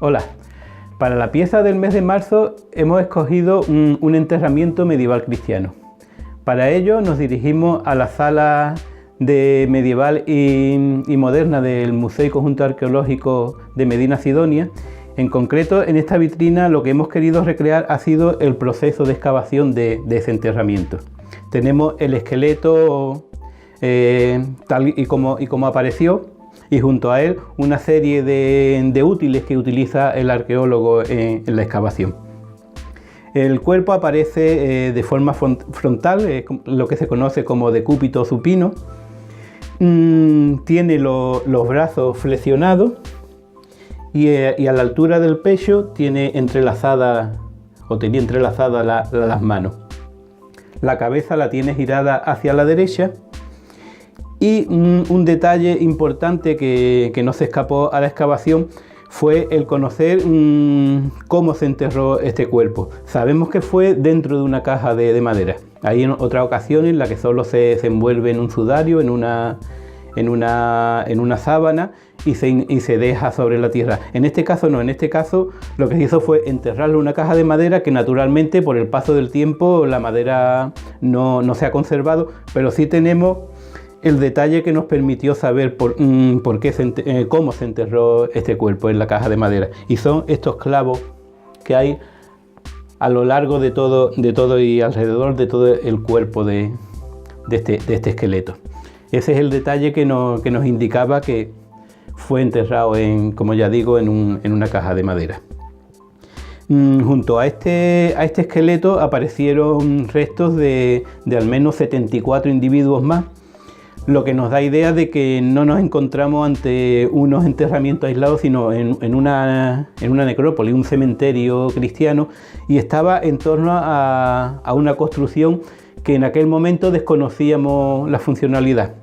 Hola, para la pieza del mes de marzo hemos escogido un enterramiento medieval cristiano. Para ello nos dirigimos a la sala de medieval y moderna del Museo y Conjunto Arqueológico de Medina Sidonia. En concreto, en esta vitrina lo que hemos querido recrear ha sido el proceso de excavación de ese enterramiento. Tenemos el esqueleto tal y como apareció, y junto a él una serie de útiles que utiliza el arqueólogo en la excavación. El cuerpo aparece de forma frontal, lo que se conoce como decúbito supino. Tiene los brazos flexionados y a la altura del pecho tiene entrelazadas las manos. La cabeza la tiene girada hacia la derecha. Y un detalle importante que no se escapó a la excavación fue el conocer cómo se enterró este cuerpo. Sabemos que fue dentro de una caja de madera. Hay en otras ocasiones en la que solo se envuelve en un sudario, en una sábana y se deja sobre la tierra. En este caso no, en este caso lo que se hizo fue enterrarlo en una caja de madera que naturalmente por el paso del tiempo la madera no se ha conservado, pero sí tenemos el detalle que nos permitió saber cómo se enterró este cuerpo en la caja de madera. Y son estos clavos que hay a lo largo de todo y alrededor de todo el cuerpo de este esqueleto. Ese es el detalle que nos indicaba que fue enterrado, como ya digo, en una caja de madera. Junto a este esqueleto aparecieron restos de al menos 74 individuos más, lo que nos da idea de que no nos encontramos ante unos enterramientos aislados, sino en una necrópolis, un cementerio cristiano, y estaba en torno a una construcción que en aquel momento desconocíamos la funcionalidad.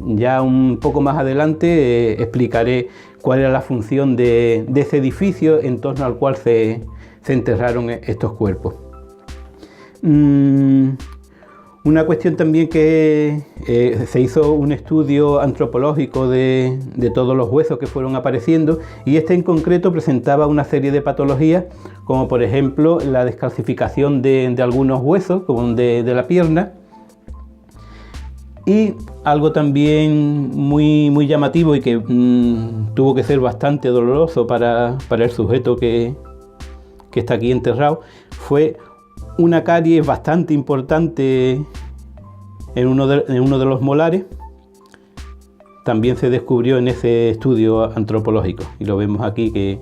Ya un poco más adelante explicaré cuál era la función de ese edificio en torno al cual se enterraron estos cuerpos. Una cuestión también que se hizo un estudio antropológico de todos los huesos que fueron apareciendo, y este en concreto presentaba una serie de patologías, como por ejemplo la descalcificación de algunos huesos, como de la pierna, y algo también muy llamativo y que tuvo que ser bastante doloroso para el sujeto que está aquí enterrado, fue una caries bastante importante en uno de los molares. También se descubrió en ese estudio antropológico, y lo vemos aquí que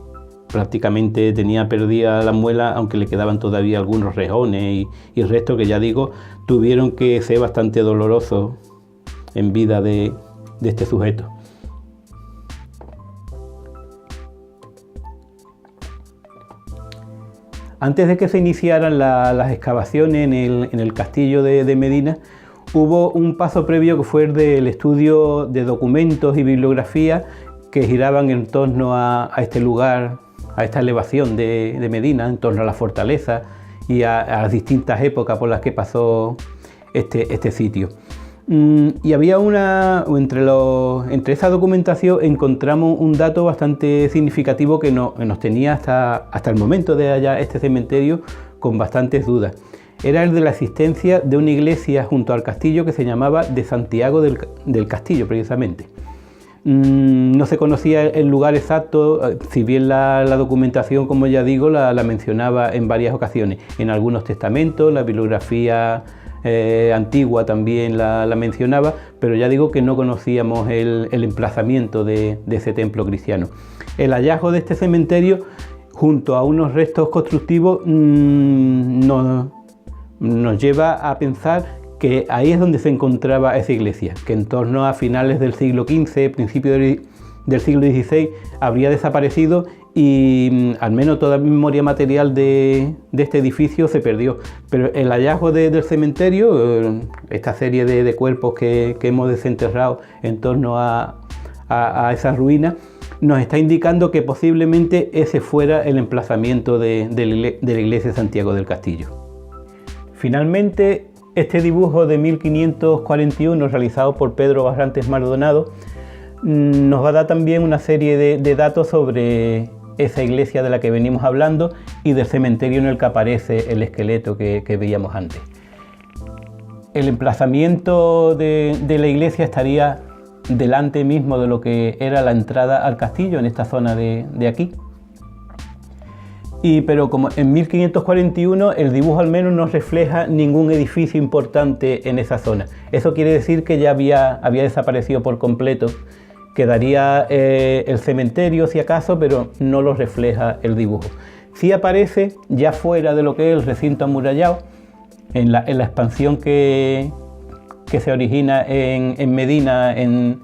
prácticamente tenía perdida la muela, aunque le quedaban todavía algunos rejones y restos que, ya digo, tuvieron que ser bastante dolorosos en vida de este sujeto. Antes de que se iniciaran las excavaciones en el castillo de Medina, hubo un paso previo que fue el del estudio de documentos y bibliografía que giraban en torno a este lugar, a esta elevación de Medina, en torno a la fortaleza y a las distintas épocas por las que pasó este sitio. Y había entre esa documentación encontramos un dato bastante significativo que nos tenía hasta el momento de hallar este cementerio con bastantes dudas. Era el de la existencia de una iglesia junto al castillo que se llamaba de Santiago del Castillo, precisamente. No se conocía el lugar exacto, si bien la documentación, como ya digo, la mencionaba en varias ocasiones. En algunos testamentos, la bibliografía antigua también la mencionaba, pero ya digo que no conocíamos el emplazamiento de ese templo cristiano. El hallazgo de este cementerio, junto a unos restos constructivos, nos lleva a pensar que ahí es donde se encontraba esa iglesia, que en torno a finales del siglo XV, principios del siglo XVI, habría desaparecido, y al menos toda memoria material de este edificio se perdió. Pero el hallazgo del cementerio, esta serie de cuerpos que hemos desenterrado en torno a esas ruinas, nos está indicando que posiblemente ese fuera el emplazamiento de la iglesia de Santiago del Castillo. Finalmente, este dibujo de 1541 realizado por Pedro Barrantes Maldonado nos va a dar también una serie de datos sobre esa iglesia de la que venimos hablando y del cementerio en el que aparece el esqueleto que veíamos antes. El emplazamiento de la iglesia estaría delante mismo de lo que era la entrada al castillo, en esta zona de aquí. Pero como en 1541 el dibujo al menos no refleja ningún edificio importante en esa zona. Eso quiere decir que ya había desaparecido por completo. Quedaría el cementerio si acaso, pero no lo refleja el dibujo. Sí aparece ya fuera de lo que es el recinto amurallado, en la expansión que se origina en Medina en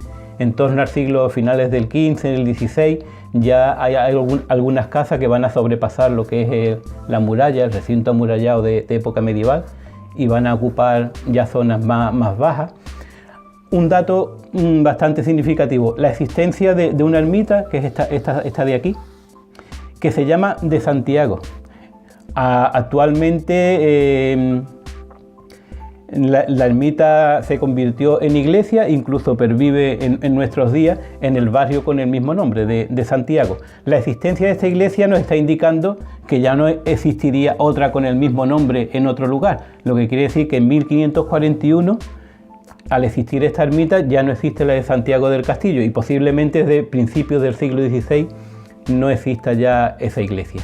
torno al siglo finales del XV, del XVI. Ya hay algunas casas que van a sobrepasar lo que es la muralla, el recinto amurallado de época medieval, y van a ocupar ya zonas más bajas. Un dato bastante significativo, la existencia de una ermita, que es esta de aquí, que se llama de Santiago. Actualmente la ermita se convirtió en iglesia, incluso pervive en nuestros días en el barrio con el mismo nombre, de Santiago. La existencia de esta iglesia nos está indicando que ya no existiría otra con el mismo nombre en otro lugar, lo que quiere decir que en 1541, al existir esta ermita, ya no existe la de Santiago del Castillo y posiblemente desde principios del siglo XVI no exista ya esa iglesia.